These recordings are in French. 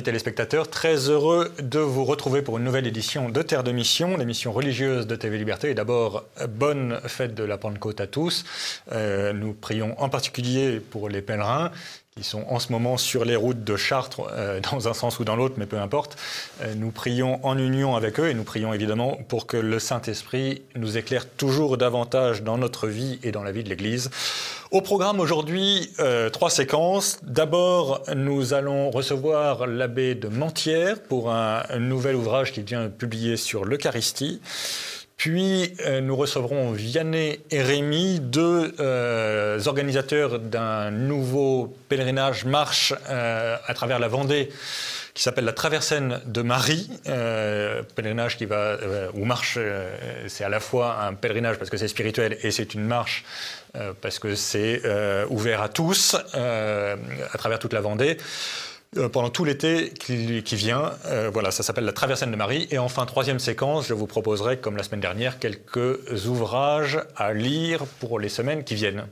amis téléspectateurs, très heureux de vous retrouver pour une nouvelle édition de Terre de Mission, l'émission religieuse de TV Liberté. Et d'abord, bonne fête de la Pentecôte à tous. Nous prions en particulier pour les pèlerins qui sont en ce moment sur les routes de Chartres, dans un sens ou dans l'autre, mais peu importe. Nous prions en union avec eux et nous prions évidemment pour que le Saint-Esprit nous éclaire toujours davantage dans notre vie et dans la vie de l'Église. Au programme aujourd'hui, 3 séquences. D'abord, nous allons recevoir l'abbé de Mentières pour un nouvel ouvrage qu'il vient de publier sur l'Eucharistie. Puis, nous recevrons Vianney et Rémi, deux organisateurs d'un nouveau pèlerinage marche à travers la Vendée qui s'appelle la Traversène de Marie, pèlerinage qui va, ou marche, c'est à la fois un pèlerinage parce que c'est spirituel et c'est une marche parce que c'est ouvert à tous, à travers toute la Vendée. Pendant tout l'été qui vient. Voilà, ça s'appelle la Traversène de Marie. Et enfin, troisième séquence, je vous proposerai, comme la semaine dernière, quelques ouvrages à lire pour les semaines qui viennent.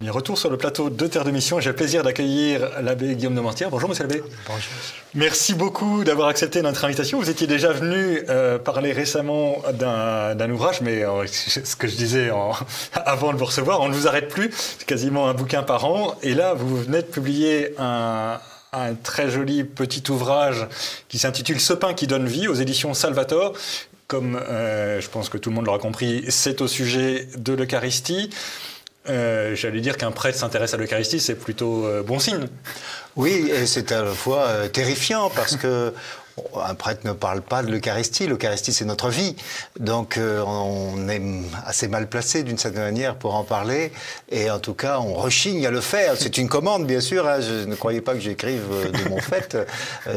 Retour sur le plateau de Terre de Mission. J'ai le plaisir d'accueillir l'abbé Guillaume de Mentières. Bonjour, monsieur l'abbé. Bonjour. Merci beaucoup d'avoir accepté notre invitation. Vous étiez déjà venu parler récemment d'un ouvrage, mais ce que je disais avant de vous recevoir, on ne vous arrête plus. C'est quasiment un bouquin par an. Et là, vous venez de publier un très joli petit ouvrage qui s'intitule « Ce pain qui donne vie » aux éditions Salvator. Comme je pense que tout le monde l'aura compris, c'est au sujet de l'Eucharistie. J'allais dire qu'un prêtre s'intéresse à l'Eucharistie, c'est plutôt bon signe. Oui, et c'est à la fois terrifiant parce que un prêtre ne parle pas de l'Eucharistie. L'Eucharistie, c'est notre vie. Donc, on est assez mal placé, d'une certaine manière, pour en parler. Et en tout cas, on rechigne à le faire. C'est une commande, bien sûr. Hein. Je ne croyais pas que j'écrive de mon fait.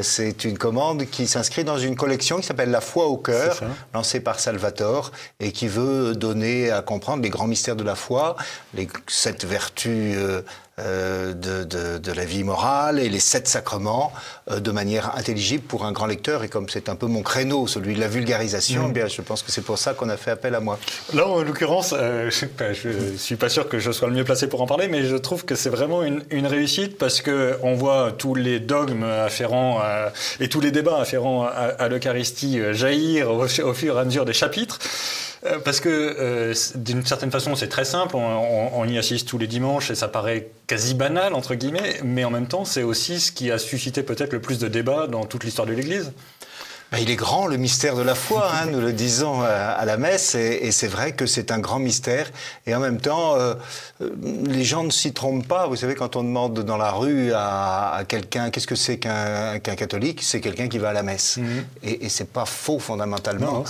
C'est une commande qui s'inscrit dans une collection qui s'appelle La foi au cœur, lancée par Salvator, et qui veut donner à comprendre les grands mystères de la foi, les 7 vertus de la vie morale et les 7 sacrements de manière intelligible pour un grand lecteur. Et comme c'est un peu mon créneau, celui de la vulgarisation, eh bien, je pense que c'est pour ça qu'on a fait appel à moi. Là, en l'occurrence, je ne suis pas sûr que je sois le mieux placé pour en parler, mais je trouve que c'est vraiment une réussite parce qu'on voit tous les dogmes afférents et tous les débats afférents à l'Eucharistie jaillir au fur et à mesure des chapitres. Parce que d'une certaine façon c'est très simple, on y assiste tous les dimanches et ça paraît quasi banal entre guillemets, mais en même temps c'est aussi ce qui a suscité peut-être le plus de débats dans toute l'histoire de l'Église. Il est grand, le mystère de la foi, hein, nous le disons à la messe, et c'est vrai que c'est un grand mystère. Et en même temps, les gens ne s'y trompent pas. Vous savez, quand on demande dans la rue à quelqu'un qu'est-ce que c'est qu'un catholique, c'est quelqu'un qui va à la messe. Et c'est pas faux fondamentalement,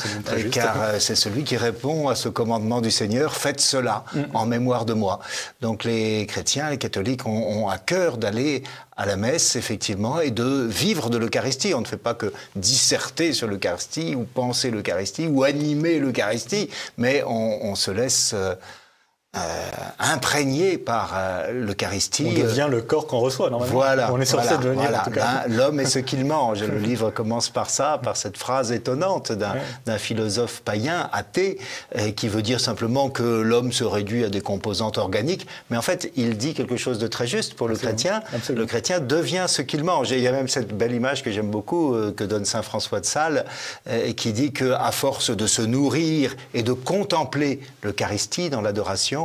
car c'est celui qui répond à ce commandement du Seigneur, faites cela en mémoire de moi. Donc les chrétiens, les catholiques ont à cœur d'aller à la messe, effectivement, et de vivre de l'Eucharistie. On ne fait pas que disserter sur l'Eucharistie, ou penser l'Eucharistie, ou animer l'Eucharistie, mais on se laisse imprégné par l'Eucharistie. On devient le corps qu'on reçoit, normalement. Voilà. On est censé devenir, en tout cas. L'homme est ce qu'il mange. Le livre commence par ça, par cette phrase étonnante d'un philosophe païen, athée, qui veut dire simplement que l'homme se réduit à des composantes organiques. Mais en fait, il dit quelque chose de très juste pour le chrétien. Le chrétien devient ce qu'il mange. Et il y a même cette belle image que j'aime beaucoup, que donne saint François de Sales, qui dit qu'à force de se nourrir et de contempler l'Eucharistie dans l'adoration,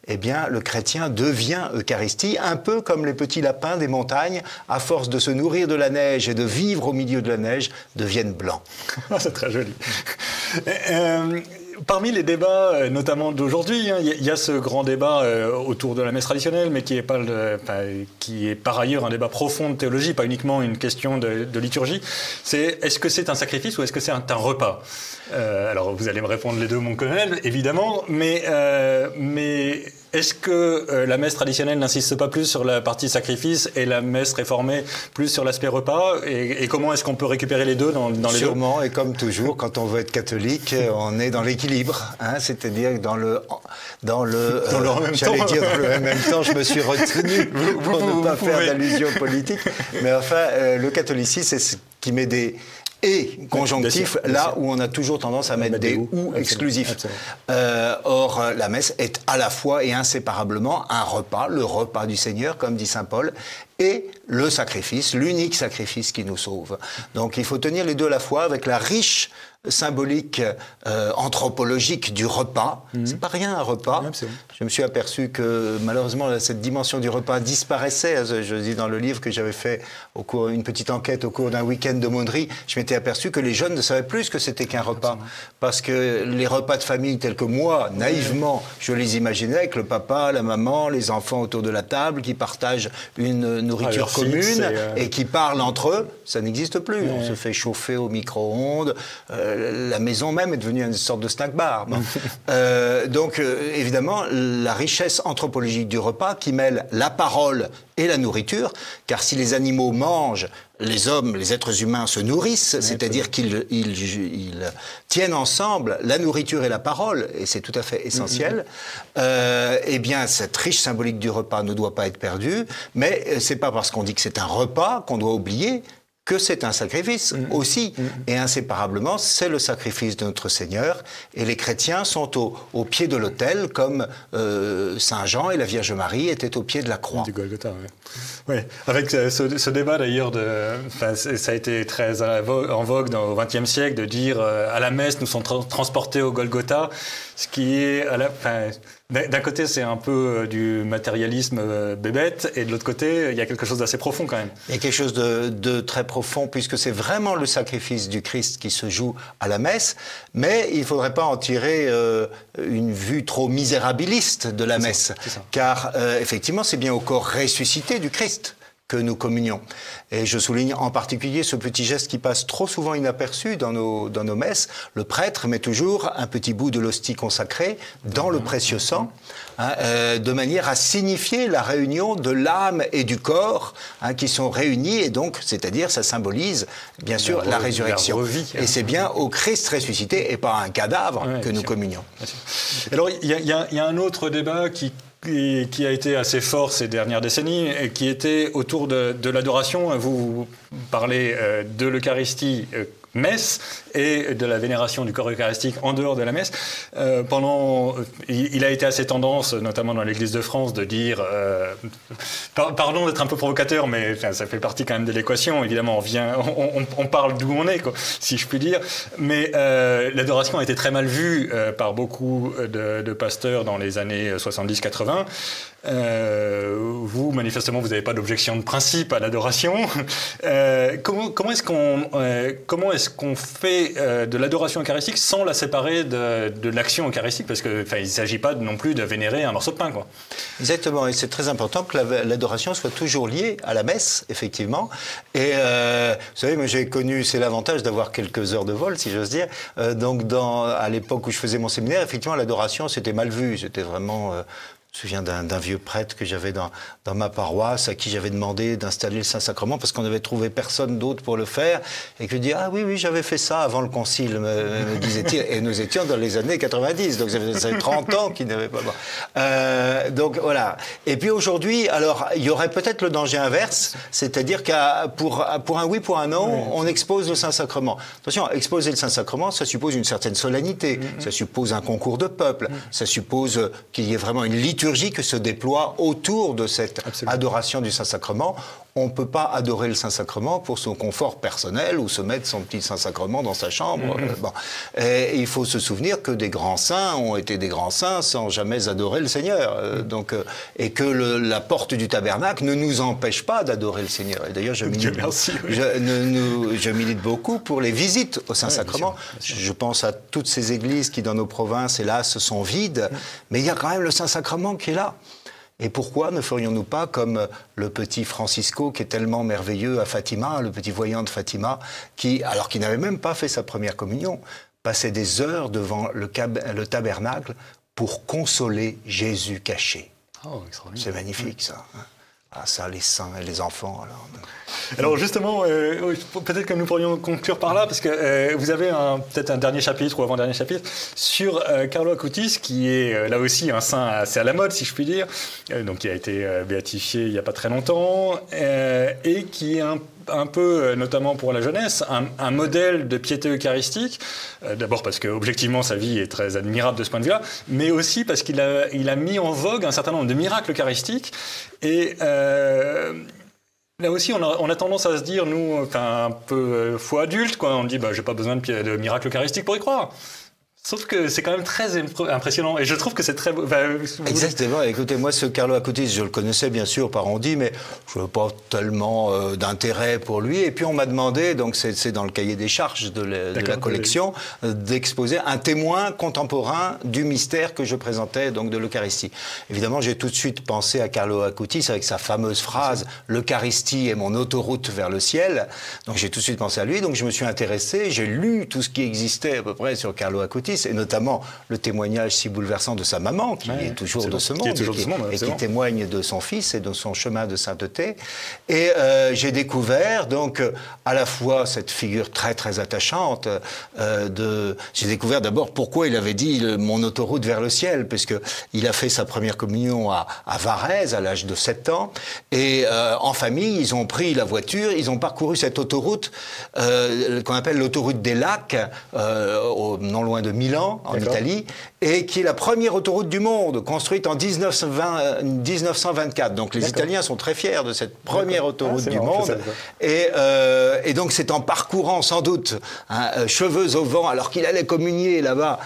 eh bien, le chrétien devient Eucharistie, un peu comme les petits lapins des montagnes, à force de se nourrir de la neige et de vivre au milieu de la neige, deviennent blancs. C'est très joli. Parmi les débats, notamment d'aujourd'hui, il y a ce grand débat autour de la messe traditionnelle, mais qui est par ailleurs un débat profond de théologie, pas uniquement une question de liturgie. C'est est-ce que c'est un sacrifice ou est-ce que c'est un repas ? Alors vous allez me répondre les deux, mon colonel, évidemment, mais Est-ce que la messe traditionnelle n'insiste pas plus sur la partie sacrifice et la messe réformée plus sur l'aspect repas? Et comment est-ce qu'on peut récupérer les deux dans les deux? Sûrement, et comme toujours, quand on veut être catholique, on est dans l'équilibre, hein, c'est-à-dire dans le j'allais dire dans le même temps, je me suis retenu pour ne pas faire d'allusion politique, mais enfin, le catholicisme, c'est ce qui met des conjonctifs là où on a toujours tendance à mettre des ou exclusifs. Or, la messe est à la fois et inséparablement un repas, le repas du Seigneur, comme dit saint Paul, et le sacrifice, l'unique sacrifice qui nous sauve. Donc il faut tenir les deux à la fois avec la riche symbolique anthropologique du repas. C'est pas rien un repas. Je me suis aperçu que malheureusement cette dimension du repas disparaissait. Je dis dans le livre que j'avais fait une petite enquête au cours d'un week-end d'aumônerie, je m'étais aperçu que les jeunes ne savaient plus ce que c'était qu'un repas. Parce que les repas de famille tels que moi, naïvement, je les imaginais avec le papa, la maman, les enfants autour de la table qui partagent une nourriture commune et qui parlent entre eux, ça n'existe plus. On se fait chauffer au micro-ondes. La maison même est devenue une sorte de snack bar. Bon. Donc, évidemment, la richesse anthropologique du repas qui mêle la parole et la nourriture, car si les animaux mangent, les hommes, les êtres humains se nourrissent, c'est-à-dire qu'ils tiennent ensemble la nourriture et la parole, et c'est tout à fait essentiel, eh bien, cette riche symbolique du repas ne doit pas être perdue, mais c'est pas parce qu'on dit que c'est un repas qu'on doit oublier que c'est un sacrifice aussi. Et inséparablement, c'est le sacrifice de notre Seigneur. Et les chrétiens sont au pied de l'autel, comme Saint Jean et la Vierge Marie étaient au pied de la croix. Du Golgotha, oui. Oui, avec ce débat d'ailleurs, ça a été très en vogue au XXe siècle de dire à la messe, nous sommes transportés au Golgotha, ce qui est d'un côté, c'est un peu du matérialisme bébête, et de l'autre côté, il y a quelque chose d'assez profond quand même. Il y a quelque chose de très profond, puisque c'est vraiment le sacrifice du Christ qui se joue à la messe, mais il ne faudrait pas en tirer une vue trop misérabiliste de la messe, car effectivement, c'est bien au corps ressuscité du Christ que nous communions. Et je souligne en particulier ce petit geste qui passe trop souvent inaperçu dans nos messes. Le prêtre met toujours un petit bout de l'hostie consacrée dans le précieux sang, de manière à signifier la réunion de l'âme et du corps qui sont réunis, et donc, c'est-à-dire, ça symbolise, bien sûr, la résurrection. Et c'est bien au Christ ressuscité et pas à un cadavre que nous communions. Alors, il y a un autre débat qui a été assez fort ces dernières décennies, et qui était autour de l'adoration. Vous parlez de l'Eucharistie messe et de la vénération du corps eucharistique en dehors de la messe. Il a été assez tendance, notamment dans l'Église de France, de dire, pardon d'être un peu provocateur, mais ça fait partie quand même de l'équation. Évidemment, on parle d'où on est, quoi, si je puis dire. Mais l'adoration a été très mal vue par beaucoup de pasteurs dans les années 70-80. Vous, manifestement, vous n'avez pas d'objection de principe à l'adoration. Comment est-ce qu'on fait de l'adoration eucharistique sans la séparer de l'action eucharistique? Parce qu'il ne s'agit pas non plus de vénérer un morceau de pain, quoi. Exactement, et c'est très important que l'adoration soit toujours liée à la messe, effectivement. Et vous savez, moi j'ai connu, c'est l'avantage d'avoir quelques heures de vol, si j'ose dire. Donc à l'époque où je faisais mon séminaire, effectivement, l'adoration, c'était mal vu. C'était vraiment... Je me souviens d'un vieux prêtre que j'avais dans ma paroisse, à qui j'avais demandé d'installer le Saint-Sacrement parce qu'on n'avait trouvé personne d'autre pour le faire, et que je dis, ah oui, j'avais fait ça avant le concile, me disait-il, et nous étions dans les années 90, donc ça faisait 30 ans qu'il n'avait pas... donc voilà. Et puis aujourd'hui, alors, il y aurait peut-être le danger inverse, c'est-à-dire pour un oui, pour un non, on expose le Saint-Sacrement. Attention, exposer le Saint-Sacrement, ça suppose une certaine solennité, ça suppose un concours de peuple, ça suppose qu'il y ait vraiment une liturgie que se déploie autour de cette adoration du Saint-Sacrement. On ne peut pas adorer le Saint-Sacrement pour son confort personnel ou se mettre son petit Saint-Sacrement dans sa chambre. Bon. Et il faut se souvenir que des grands saints ont été des grands saints sans jamais adorer le Seigneur. Et que la porte du tabernacle ne nous empêche pas d'adorer le Seigneur. Et d'ailleurs, je milite beaucoup pour les visites au Saint-Sacrement. Je pense à toutes ces églises qui, dans nos provinces, hélas, sont vides. Mais il y a quand même le Saint-Sacrement qui est là. Et pourquoi ne ferions-nous pas comme le petit Francisco qui est tellement merveilleux à Fatima, le petit voyant de Fatima, alors qu'il n'avait même pas fait sa première communion, passait des heures devant le tabernacle pour consoler Jésus caché. Oh, extraordinaire. C'est magnifique, ça. Ah, ça, les saints et les enfants. Alors justement, peut-être que nous pourrions conclure par là, parce que vous avez peut-être un dernier chapitre ou avant-dernier chapitre sur Carlo Acutis, qui est là aussi un saint assez à la mode, si je puis dire, donc qui a été béatifié il n'y a pas très longtemps, et qui est un peu, notamment pour la jeunesse, un modèle de piété eucharistique. D'abord parce qu'objectivement, sa vie est très admirable de ce point de vue-là, mais aussi parce qu'il a mis en vogue un certain nombre de miracles eucharistiques. Et là aussi, on a tendance à se dire, nous, un peu foi adulte, quoi. On dit, j'ai pas besoin de miracles eucharistiques pour y croire. Sauf que c'est quand même très impressionnant et je trouve que c'est très... Exactement. Écoutez, moi, ce Carlo Acutis, je le connaissais bien sûr par on dit, mais je n'avais pas tellement d'intérêt pour lui. Et puis on m'a demandé, donc c'est dans le cahier des charges de la collection, d'exposer un témoin contemporain du mystère que je présentais, donc de l'Eucharistie. Évidemment, j'ai tout de suite pensé à Carlo Acutis avec sa fameuse phrase « L'Eucharistie est mon autoroute vers le ciel ». Donc j'ai tout de suite pensé à lui. Donc je me suis intéressé, j'ai lu tout ce qui existait à peu près sur Carlo Acutis, et notamment le témoignage si bouleversant de sa maman, qui est toujours de ce monde, et qui témoigne de son fils et de son chemin de sainteté. Et j'ai découvert donc à la fois cette figure très très attachante. J'ai découvert d'abord pourquoi il avait dit mon autoroute vers le ciel, puisque il a fait sa première communion à Varèse à l'âge de 7 ans, et en famille ils ont pris la voiture, ils ont parcouru cette autoroute qu'on appelle l'autoroute des lacs, non loin de Milan, en Italie, et qui est la première autoroute du monde, construite en 1924. Donc les Italiens sont très fiers de cette première autoroute du monde. Et donc c'est en parcourant sans doute, cheveux au vent, alors qu'il allait communier là-bas,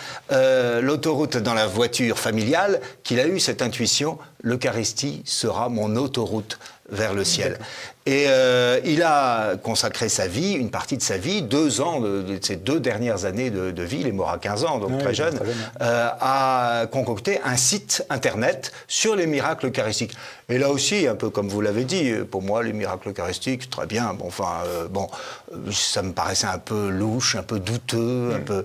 l'autoroute dans la voiture familiale, qu'il a eu cette intuition, l'Eucharistie sera mon autoroute vers le ciel. Et il a consacré sa vie, une partie de sa vie, 2 ans, de ses 2 dernières années de vie, il est mort à 15 ans, donc très jeune, a concocté un site internet sur les miracles eucharistiques. Et là aussi, un peu comme vous l'avez dit, pour moi, les miracles eucharistiques, très bien, ça me paraissait un peu louche, un peu douteux, un peu...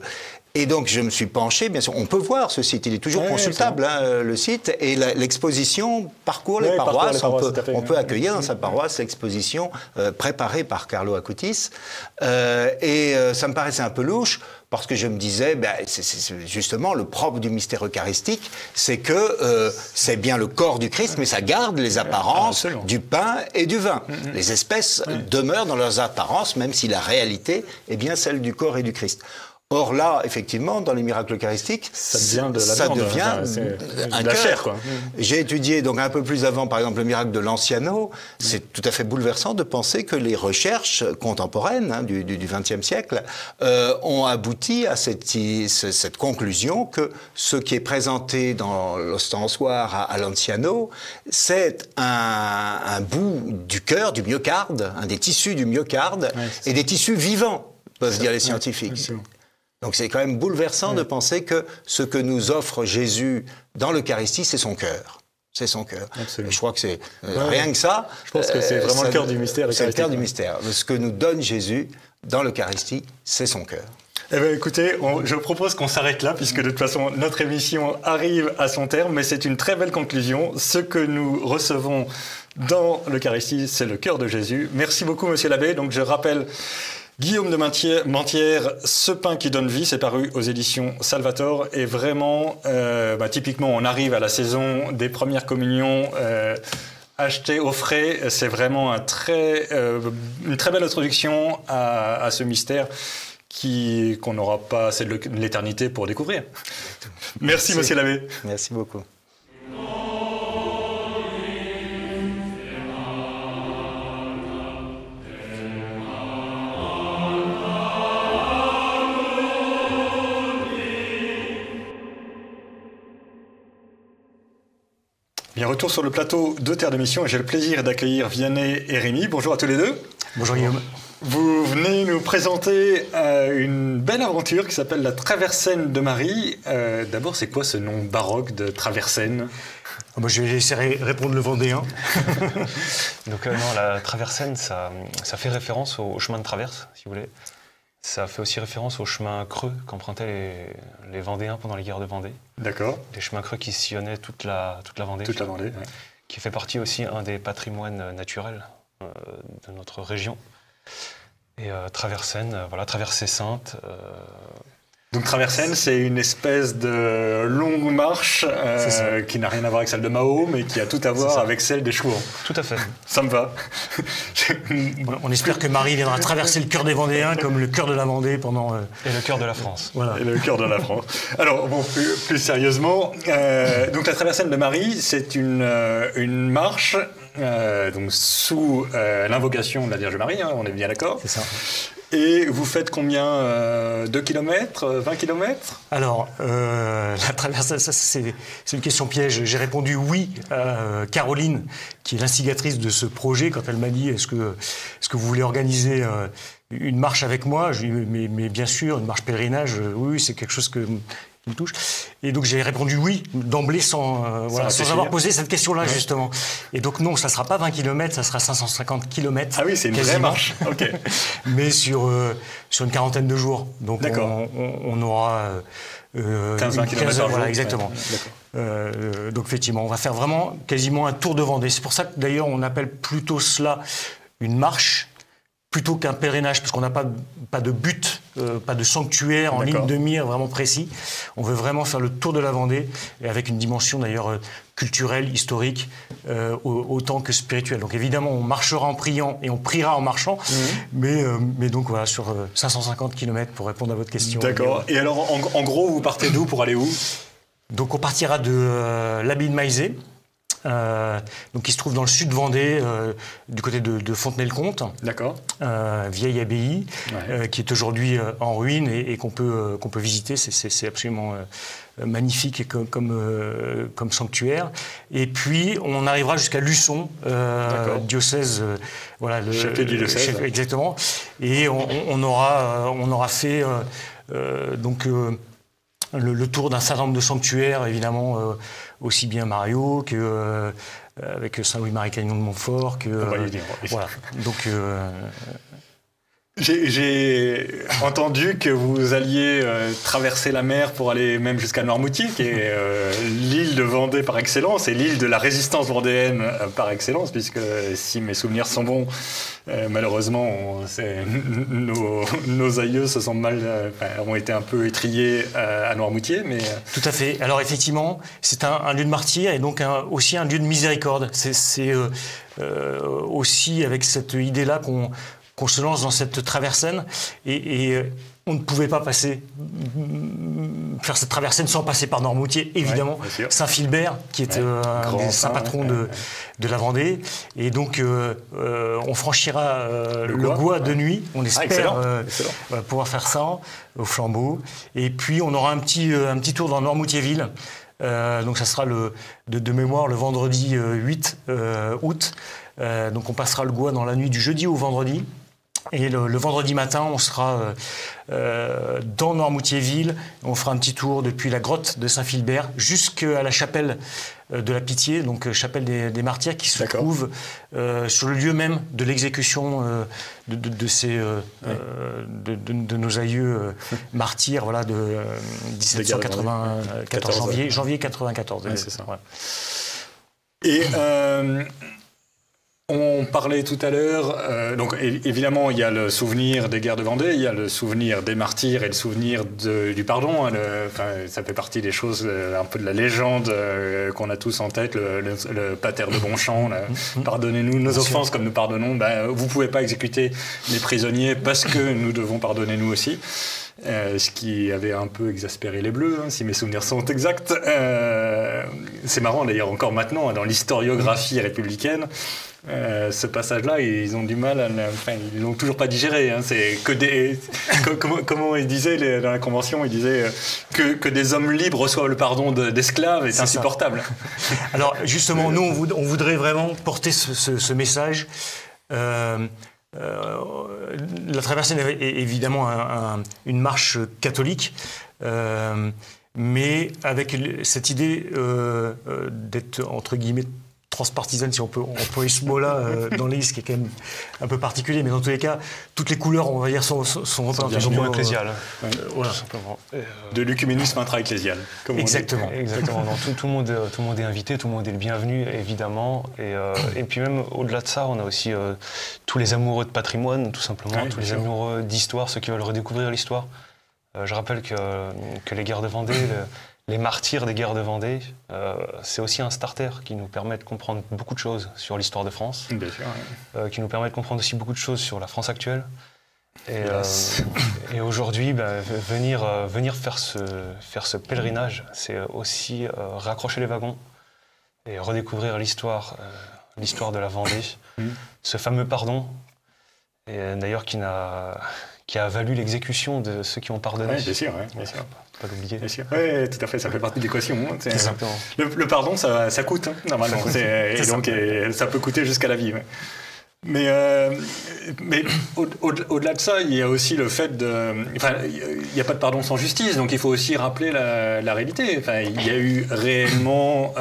Et donc, je me suis penché, bien sûr, on peut voir ce site, il est toujours consultable, le site, et l'exposition parcourt les paroisses. On peut accueillir dans sa paroisse l'exposition préparée par Carlo Acutis. Ça me paraissait un peu louche, parce que je me disais, c'est justement le propre du mystère eucharistique, c'est que c'est bien le corps du Christ, mais ça garde les apparences du pain et du vin. Les espèces demeurent dans leurs apparences, même si la réalité est bien celle du corps et du Christ. Or là, effectivement, dans les miracles eucharistiques, ça devient un cœur. J'ai étudié donc un peu plus avant, par exemple, le miracle de l'Anciano. C'est tout à fait bouleversant de penser que les recherches contemporaines du XXe siècle ont abouti à cette conclusion que ce qui est présenté dans l'ostensoir à l'Anciano, c'est un bout du cœur, du myocarde, un des tissus du myocarde, et des tissus vivants, peuvent dire les scientifiques. Donc c'est quand même bouleversant de penser que ce que nous offre Jésus dans l'Eucharistie, c'est son cœur. C'est son cœur. Et je crois que c'est rien que ça. Je pense que c'est vraiment le cœur du mystère. C'est le cœur du mystère. Ce que nous donne Jésus dans l'Eucharistie, c'est son cœur. Eh bien, écoutez, je propose qu'on s'arrête là, puisque de toute façon, notre émission arrive à son terme, mais c'est une très belle conclusion. Ce que nous recevons dans l'Eucharistie, c'est le cœur de Jésus. Merci beaucoup, Monsieur l'abbé. Donc, je rappelle... Guillaume de Mentières, Ce pain qui donne vie, c'est paru aux éditions Salvator. Et vraiment, typiquement, on arrive à la saison des premières communions achetées au frais. C'est vraiment une très belle introduction à ce mystère qu'on n'aura pas assez de l'éternité pour découvrir. Merci, Monsieur l'abbé. Merci beaucoup. Bien, retour sur le plateau de Terre de Mission et j'ai le plaisir d'accueillir Vianney et Rémi. Bonjour à tous les deux. Bonjour Guillaume. Vous venez nous présenter une belle aventure qui s'appelle la Traversène de Marie. D'abord, c'est quoi ce nom baroque de Traversène ? Je vais laisser répondre le Vendéen. Donc non, la Traversène, ça fait référence au chemin de traverse, si vous voulez. Ça fait aussi référence aux chemins creux qu'empruntaient les Vendéens pendant les guerres de Vendée. D'accord. Des chemins creux qui sillonnaient toute la Vendée. Toute la Vendée, ouais. Qui fait partie aussi un des patrimoines naturels de notre région. Et Traversène, voilà, traversée sainte. Donc Traversène, c'est une espèce de longue marche qui n'a rien à voir avec celle de Mao, mais qui a tout à voir avec celle des Chouans. Tout à fait. Ça me va. On espère que Marie viendra traverser le cœur des Vendéens comme le cœur de la Vendée pendant... Et le cœur de la France. Voilà. Et le cœur de la France. Alors, bon, plus sérieusement, donc la Traversène de Marie, c'est une marche donc sous l'invocation de la Vierge Marie, hein, on est bien d'accord. C'est ça. Et vous faites combien 2 km 20 km? Alors, la traversée, ça, c'est une question piège. J'ai répondu oui à Caroline, qui est l'instigatrice de ce projet, quand elle m'a dit est-ce que vous voulez organiser une marche avec moi? Je lui ai dit mais bien sûr, une marche pèlerinage, oui, c'est quelque chose qui me touche. Et donc j'ai répondu oui, d'emblée, sans avoir posé cette question-là, justement. Et donc non, ça ne sera pas 20 km, ça sera 550 km. Ah oui, c'est une vraie marche. Ok. Mais sur une quarantaine de jours. Donc on aura 15-20 km par jour. Voilà, exactement. Ouais, donc effectivement, on va faire vraiment quasiment un tour de Vendée. C'est pour ça que d'ailleurs on appelle plutôt cela une marche plutôt qu'un pèlerinage, parce qu'on n'a pas de but, pas de sanctuaire en ligne de mire vraiment précis. On veut vraiment faire le tour de la Vendée, et avec une dimension d'ailleurs culturelle, historique, autant que spirituelle. Donc évidemment, on marchera en priant et on priera en marchant, mais donc voilà, sur 550 km pour répondre à votre question. D'accord. Et alors, en gros, vous partez d'où pour aller où? Donc on partira de l'abbaye de Maizé, donc qui se trouve dans le sud de Vendée, du côté de Fontenay-le-Comte. D'accord. Vieille abbaye, qui est aujourd'hui en ruine et qu'on peut visiter. C'est absolument magnifique comme sanctuaire. Et puis on arrivera jusqu'à Luçon, diocèse, voilà, le chef du diocèse. Exactement. Et on aura fait donc le tour d'un certain nombre de sanctuaires, évidemment, aussi bien Mario que avec Saint-Louis-Marie-Cagnon de Montfort, voilà. Donc j'ai entendu que vous alliez traverser la mer pour aller même jusqu'à Noirmoutier, qui est l'île de Vendée par excellence et l'île de la résistance vendéenne par excellence, puisque si mes souvenirs sont bons, malheureusement, nos aïeux se sont ont été un peu étrillés à Noirmoutier. Mais tout à fait. Alors effectivement, c'est un lieu de martyr et donc aussi un lieu de miséricorde. C'est aussi avec cette idée-là qu'on se lance dans cette traversène et on ne pouvait pas faire cette traversée sans passer par Noirmoutier, évidemment. Ouais, Saint-Philbert, qui est un des saints patrons de la Vendée. Et donc, on franchira le Gois de nuit. On espère pouvoir faire ça au flambeau. Et puis, on aura un petit tour dans Noirmoutier-Ville. Donc, ça sera de mémoire le vendredi 8 août. Donc, on passera le Gois dans la nuit du jeudi au vendredi. Et le vendredi matin, on sera dans Noirmoutier-Ville. On fera un petit tour depuis la grotte de Saint-Philbert jusqu'à la chapelle de la Pitié, donc chapelle des Martyrs, qui se trouve sur le lieu même de l'exécution de nos aïeux martyrs, voilà, de 1794, janvier 94. Ouais, c'est ça. Ouais. Et on parlait tout à l'heure, donc évidemment il y a le souvenir des guerres de Vendée, il y a le souvenir des martyrs et le souvenir du pardon. Ça fait partie des choses, un peu de la légende qu'on a tous en tête, le pater de Bonchamp, pardonnez-nous nos offenses comme nous pardonnons. Vous ne pouvez pas exécuter les prisonniers parce que nous devons pardonner nous aussi. Ce qui avait un peu exaspéré les Bleus, si mes souvenirs sont exacts. C'est marrant d'ailleurs encore maintenant, dans l'historiographie républicaine, ce passage-là, ils ont du mal, ils l'ont toujours pas digéré. C'est que comment ils disaient dans la Convention, ils disaient que des hommes libres reçoivent le pardon d'esclaves est insupportable. Alors justement, nous on voudrait vraiment porter ce message. La traversée est évidemment une marche catholique, mais avec cette idée d'être entre guillemets transpartisane, si on peut employer ce mot-là dans les listes, qui est quand même un peu particulier, mais dans tous les cas, toutes les couleurs, on va dire, sont représentées. L'union ecclésiale, voilà. tout simplement. De l'œcuménisme intra-ecclésial. Exactement. Exactement. Tout le monde est invité, tout le monde est le bienvenu, évidemment. Et puis même au-delà de ça, on a aussi tous les amoureux de patrimoine, tout simplement, tous les amoureux d'histoire, ceux qui veulent redécouvrir l'histoire. Je rappelle que les guerres de Vendée, les martyrs des guerres de Vendée, c'est aussi un starter qui nous permet de comprendre beaucoup de choses sur l'histoire de France, bien sûr, qui nous permet de comprendre aussi beaucoup de choses sur la France actuelle. Et aujourd'hui, venir faire ce pèlerinage, c'est aussi raccrocher les wagons et redécouvrir l'histoire de la Vendée, ce fameux pardon, et d'ailleurs qui a valu l'exécution de ceux qui ont pardonné. Oui, bien sûr, bien sûr. Pas l'oublier. Bien sûr. Oui, tout à fait, ça fait partie de l'équation. Exactement. Le pardon, ça coûte, normalement. Et ça peut coûter jusqu'à la vie. Ouais. Mais au-delà de ça, il y a aussi le fait de... Enfin, il n'y a pas de pardon sans justice, donc il faut aussi rappeler la réalité. Enfin, il y a eu réellement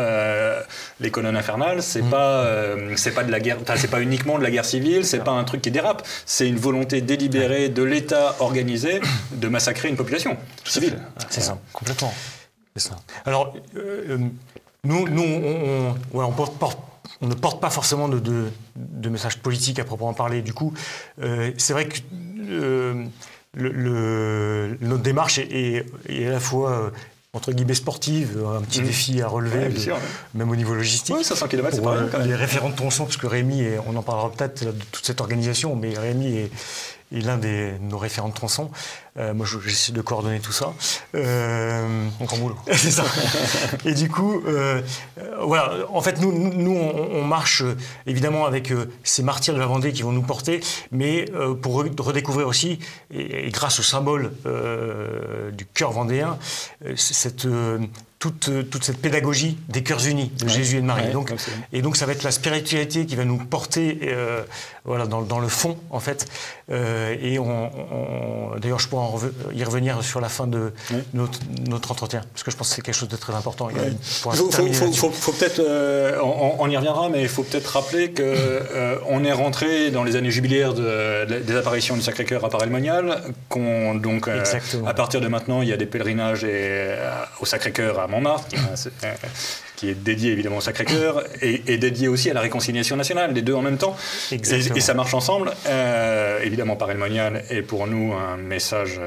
les colonnes infernales, c'est pas de la guerre, enfin, c'est pas uniquement de la guerre civile, c'est pas un truc qui dérape, c'est une volonté délibérée de l'État organisé de massacrer une population civile. C'est ça, complètement. C'est ça. Alors, nous on ne porte pas forcément de message politique à proprement parler. Du coup, c'est vrai que notre démarche est à la fois entre guillemets sportive, un petit défi à relever, même au niveau logistique. Oui, 500 km, c'est pas rien quand même. Les référents de tronçon, parce que Rémi, on en parlera peut-être de toute cette organisation, mais Rémi est l'un de nos référents de tronçon. Moi, j'essaie de coordonner tout ça. On prend boulot. C'est ça. Et du coup, voilà. En fait, nous on marche évidemment avec ces martyrs de la Vendée qui vont nous porter, mais pour redécouvrir aussi, et grâce au symbole du cœur vendéen, toute cette pédagogie des cœurs unis de Jésus et de Marie. Et donc, ça va être la spiritualité qui va nous porter voilà, dans le fond, en fait. Et d'ailleurs, je pourrais y revenir sur la fin de notre entretien, parce que je pense que c'est quelque chose de très important. Il faut peut-être, on y reviendra, mais il faut peut-être rappeler qu'on est rentré dans les années jubilaires des apparitions du Sacré-Cœur à Paray-le-Monial, donc à partir de maintenant, il y a des pèlerinages au Sacré-Cœur à Montmartre, qui est dédié évidemment au Sacré-Cœur et dédié aussi à la réconciliation nationale, les deux en même temps. Et ça marche ensemble. Évidemment, Paray-le-Monial est pour nous un message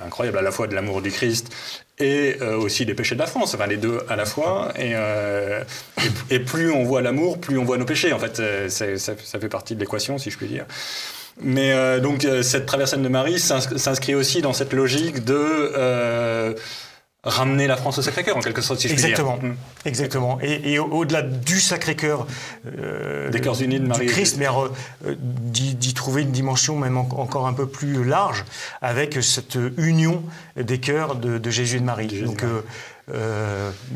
incroyable, à la fois de l'amour du Christ et aussi des péchés de la France, enfin les deux à la fois. Et plus on voit l'amour, plus on voit nos péchés. En fait, ça fait partie de l'équation, si je puis dire. Mais donc cette traversée de Marie s'inscrit aussi dans cette logique de ramener la France au Sacré-Cœur, en quelque sorte, si je puis dire. Exactement. Et au-delà du Sacré-Cœur, des cœurs unis de Marie, du Christ, mais d'y trouver une dimension même encore un peu plus large, avec cette union des cœurs de Jésus et de Marie. Donc,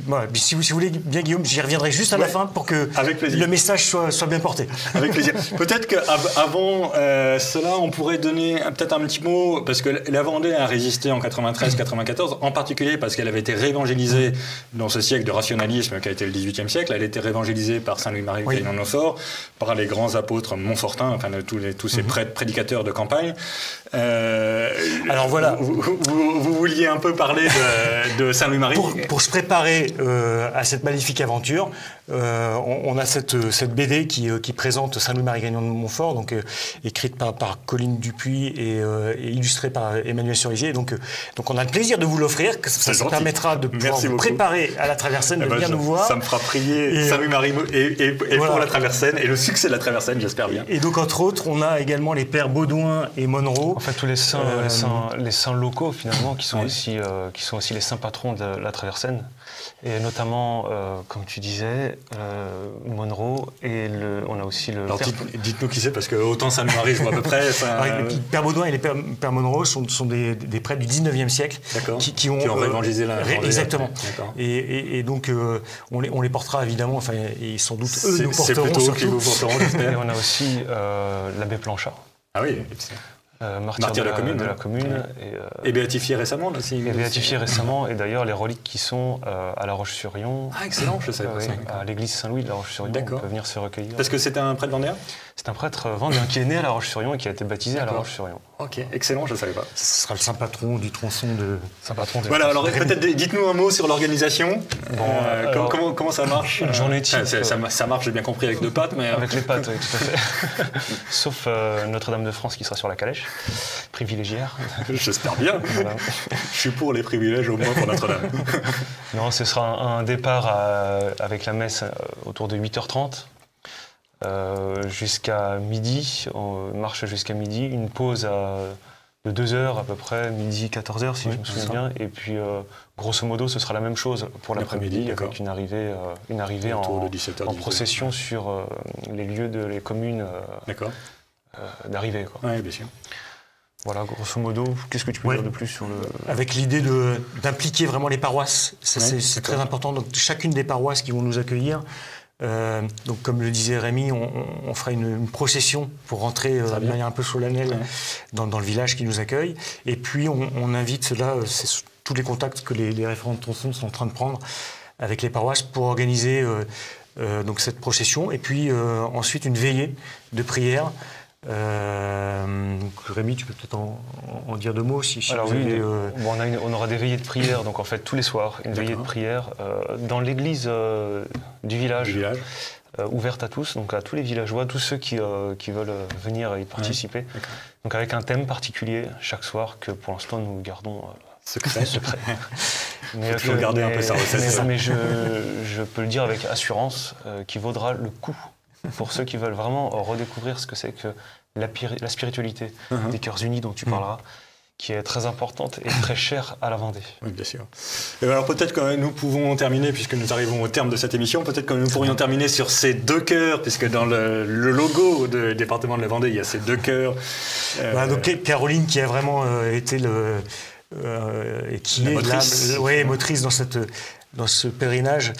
voilà. Si vous voulez bien, Guillaume, j'y reviendrai juste à la fin pour que le message soit bien porté. Avec plaisir. Peut-être qu'avant cela, on pourrait donner peut-être un petit mot, parce que la Vendée a résisté en 93-94, en particulier parce qu'elle avait été réévangélisée dans ce siècle de rationalisme qui a été le XVIIIe siècle. Elle a été réévangélisée par Saint-Louis-Marie Grignon-Montfort, par les grands apôtres montfortins, enfin tous ces prédicateurs de campagne. Alors voilà. Vous vouliez un peu parler de Saint-Louis-Marie. Pour se préparer à cette magnifique aventure, on a cette BD qui présente Saint-Louis-Marie Grignon-Montfort, donc écrite par Colline Dupuis et illustrée par Emmanuel Cerisier. Donc on a le plaisir de vous l'offrir, que ça permettra de pouvoir vous préparer à la Traversaine, de venir nous voir. Ça me fera prier Saint-Louis-Marie et voilà. Pour la Traversaine et le succès de la Traversaine, j'espère bien. Et donc entre autres, on a également les pères Baudouin et Monroe. En fait, tous les saints locaux finalement qui sont aussi les saints patrons de la Traversaine. Et notamment, comme tu disais, Monroe et on a aussi le... Alors dites-nous qui c'est, parce que autant Saint-Louis-Marie, je vois à peu près... Père Baudouin et les Pères Monroe sont des prêtres du 19e siècle qui ont réévangélisé la Vendée. Exactement. Et donc, on les portera évidemment, enfin, et sans doute eux nous porteront surtout. Qui vous porteront, j'espère. Et on a aussi l'abbé Planchard. Ah oui. Martyr de la commune. Et béatifié récemment aussi. Et béatifié récemment, et d'ailleurs les reliques qui sont à La Roche-sur-Yon. Ah excellent, je sais pas ça. À l'église Saint-Louis de La Roche-sur-Yon, on peut venir se recueillir. Parce que c'est un prêtre vendéen? C'est un prêtre vendéen qui est né à La Roche-sur-Yon et qui a été baptisé à La Roche-sur-Yon. Ok, excellent, je ne savais pas. Ce sera le saint patron du tronçon de... Voilà, alors peut-être dites-nous un mot sur l'organisation. Comment ça marche? Une journée type. Ça marche, j'ai bien compris, avec 2 pattes. Mais... Avec les pattes, oui, tout à fait. Sauf Notre-Dame de France qui sera sur la calèche. Privilégiaire. J'espère bien. Voilà. Je suis pour les privilèges au moins pour Notre-Dame. Non, ce sera un départ avec la messe autour de 8h30 jusqu'à midi. On marche jusqu'à midi. Une pause de 2 heures à peu près, midi 14h si je me souviens bien. Et puis grosso modo, ce sera la même chose pour l'après-midi avec une arrivée en procession sur les lieux de les communes d'arrivée. Oui, bien sûr. Voilà, grosso modo, qu'est-ce que tu peux dire de plus sur le... Avec l'idée d'impliquer vraiment les paroisses, c'est très important. Donc, chacune des paroisses qui vont nous accueillir, donc comme le disait Rémi, on fera une procession pour rentrer de manière un peu solennelle dans le village qui nous accueille. Et puis on invite c'est tous les contacts que les référents de tronçon sont en train de prendre avec les paroisses pour organiser donc cette procession. Et puis ensuite une veillée de prière. Rémi, tu peux peut-être en dire 2 mots Alors oui, on aura des veillées de prière, donc en fait tous les soirs, une veillée de prière dans l'église du village. Ouverte à tous, donc à tous les villageois, tous ceux qui veulent venir y participer. Donc avec un thème particulier chaque soir que pour l'instant nous gardons secret. Mais faut garder un peu sa recette. Mais je peux le dire avec assurance qui vaudra le coup. Pour ceux qui veulent vraiment redécouvrir ce que c'est que la spiritualité des Cœurs Unis dont tu parleras, qui est très importante et très chère à la Vendée. Oui, bien sûr. Et alors peut-être que nous pouvons terminer, puisque nous arrivons au terme de cette émission, peut-être que nous pourrions terminer sur ces 2 cœurs, puisque dans le logo du département de la Vendée, il y a ces 2 cœurs. Donc Caroline qui a vraiment été et qui est motrice. Motrice dans ce pèlerinage.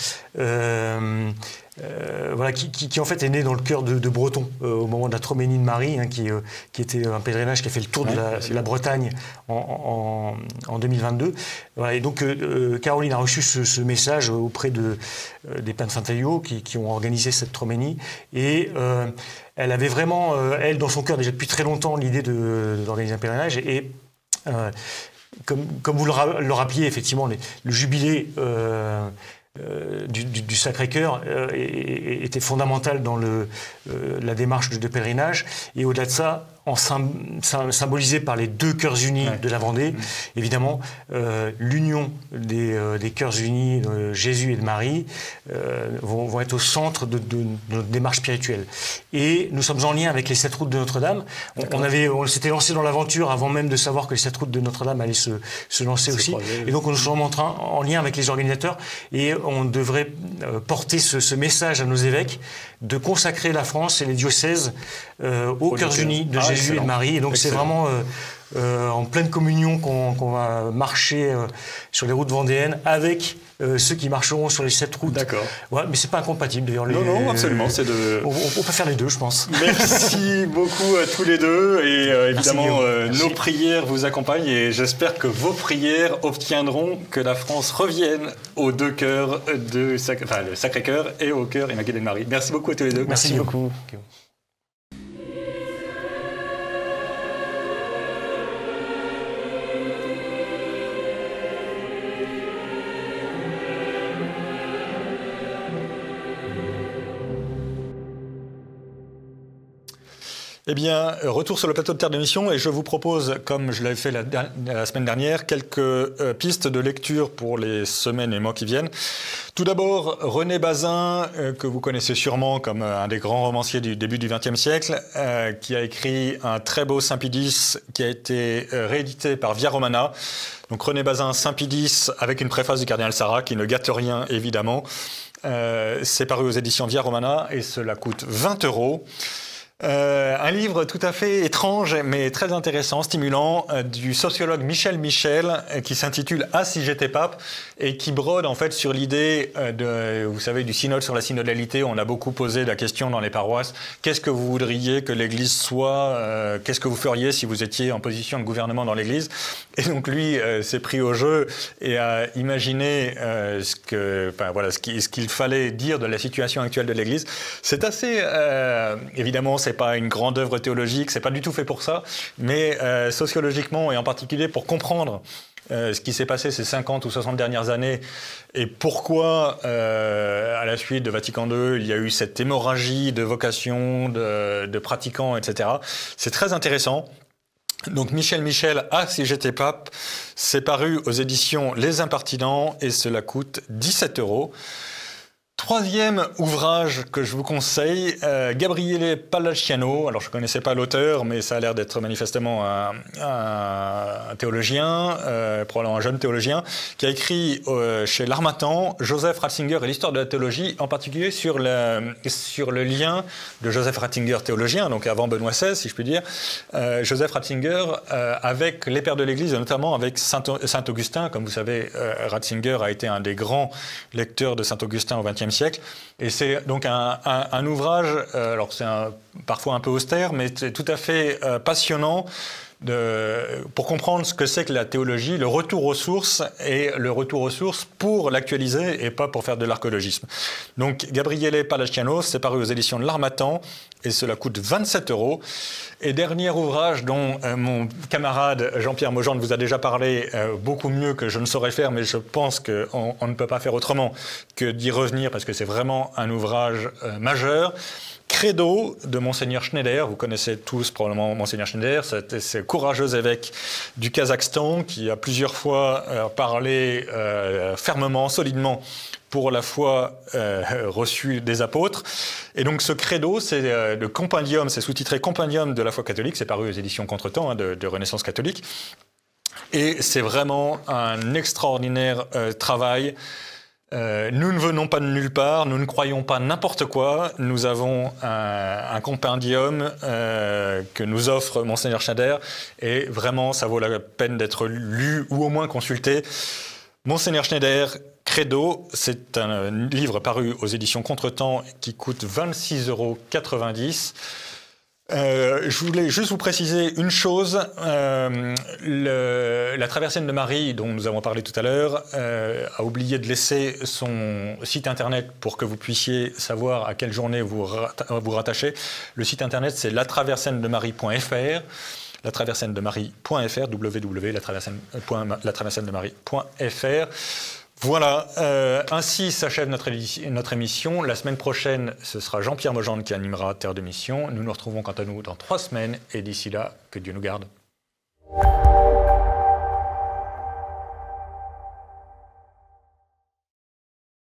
Qui en fait est né dans le cœur de Breton au moment de la Troménie de Marie, qui était un pèlerinage qui a fait le tour de la Bretagne en 2022. Voilà, et donc Caroline a reçu ce message auprès des pins de Saint-Aillot qui ont organisé cette Troménie, et elle avait vraiment, elle dans son cœur déjà depuis très longtemps, l'idée d'organiser un pèlerinage, et comme vous le rappeliez, effectivement, le jubilé du Sacré-Cœur était fondamental dans la démarche de pèlerinage, et au-delà de ça, symbolisé par les 2 cœurs unis de la Vendée, évidemment, l'union des cœurs unis, Jésus et de Marie, vont être au centre de notre démarche spirituelle. Et nous sommes en lien avec les 7 routes de Notre-Dame. On s'était lancé dans l'aventure avant même de savoir que les 7 routes de Notre-Dame allaient se lancer aussi. Et donc nous sommes en lien avec les organisateurs, et on devrait porter ce message à nos évêques de consacrer la France et les diocèses aux cœurs unis de Jésus et de Marie. Et donc c'est vraiment en pleine communion qu'on va marcher sur les routes vendéennes avec ceux qui marcheront sur les 7 routes. D'accord. Ouais, mais c'est pas incompatible d'ailleurs. Non, absolument. On peut faire les 2, je pense. Merci beaucoup à tous les 2, et évidemment nos prières vous accompagnent, et j'espère que vos prières obtiendront que la France revienne aux 2 cœurs le Sacré-Cœur et au cœur Immaculé de Marie. Merci beaucoup à tous les 2. Merci beaucoup. Eh bien, retour sur le plateau de Terre d'émission, et je vous propose, comme je l'avais fait la semaine dernière, quelques pistes de lecture pour les semaines et mois qui viennent. Tout d'abord, René Bazin, que vous connaissez sûrement comme un des grands romanciers du début du XXe siècle, qui a écrit un très beau Saint-Pie qui a été réédité par Via Romana. Donc René Bazin, Saint-Pie, avec une préface du cardinal Sarrat, qui ne gâte rien, évidemment. C'est paru aux éditions Via Romana, et cela coûte 20 €. Un livre tout à fait étrange, mais très intéressant, stimulant, du sociologue Michel Michel, qui s'intitule « Ah, si j'étais pape » et qui brode en fait sur l'idée vous savez, du synode sur la synodalité. On a beaucoup posé la question dans les paroisses. Qu'est-ce que vous voudriez que l'Église soit? Qu'est-ce que vous feriez si vous étiez en position de gouvernement dans l'Église? Et donc lui s'est pris au jeu et a imaginé ce qu'il fallait dire de la situation actuelle de l'Église. C'est assez, évidemment, c'est pas une grande œuvre théologique, c'est pas du tout fait pour ça, mais sociologiquement et en particulier pour comprendre ce qui s'est passé ces 50 ou 60 dernières années et pourquoi, à la suite de Vatican II, il y a eu cette hémorragie de vocations, de pratiquants, etc. C'est très intéressant. Donc Michel Michel, Ah, si j'étais pape, c'est paru aux éditions Les Impertinents et cela coûte 17 €. Troisième ouvrage que je vous conseille, Gabriele Pallasciano. Alors je ne connaissais pas l'auteur, mais ça a l'air d'être manifestement un théologien, probablement un jeune théologien, qui a écrit chez l'Harmattan Joseph Ratzinger et l'histoire de la théologie, en particulier sur le lien de Joseph Ratzinger, théologien, donc avant Benoît XVI, si je puis dire, Joseph Ratzinger avec les pères de l'Église, et notamment avec Saint Augustin. Comme vous savez, Ratzinger a été un des grands lecteurs de Saint Augustin au XXe siècle. Et c'est donc un ouvrage, alors c'est parfois un peu austère, mais c'est tout à fait passionnant pour comprendre ce que c'est que la théologie, le retour aux sources, et le retour aux sources pour l'actualiser et pas pour faire de l'archéologisme. Donc Gabriele Pallasciano, c'est paru aux éditions de l'Harmattan et cela coûte 27 €. Et dernier ouvrage dont mon camarade Jean-Pierre Maugendre vous a déjà parlé beaucoup mieux que je ne saurais faire, mais je pense qu'on ne peut pas faire autrement que d'y revenir parce que c'est vraiment un ouvrage majeur. Credo de Monseigneur Schneider, vous connaissez tous probablement Monseigneur Schneider, c'est ce courageux évêque du Kazakhstan qui a plusieurs fois parlé fermement, solidement pour la foi reçue des apôtres. Et donc ce credo, c'est le compendium, c'est sous-titré Compendium de la foi catholique, c'est paru aux éditions Contretemps de Renaissance catholique. Et c'est vraiment un extraordinaire travail. Nous ne venons pas de nulle part, nous ne croyons pas n'importe quoi. Nous avons un compendium que nous offre Monseigneur Schneider et vraiment, ça vaut la peine d'être lu ou au moins consulté. Monseigneur Schneider, Credo, c'est un livre paru aux éditions Contretemps qui coûte 26,90 €. Je voulais juste vous préciser une chose. La Traversienne de Marie, dont nous avons parlé tout à l'heure, a oublié de laisser son site internet pour que vous puissiez savoir à quelle journée vous rattachez. Le site internet, c'est latraversiennedemarie.fr. latraversiennedemarie.fr, www.latraversiennedemarie.fr. Voilà, ainsi s'achève notre émission. La semaine prochaine, ce sera Jean-Pierre Maugendre qui animera Terre de Mission. Nous nous retrouvons quant à nous dans 3 semaines et d'ici là, que Dieu nous garde.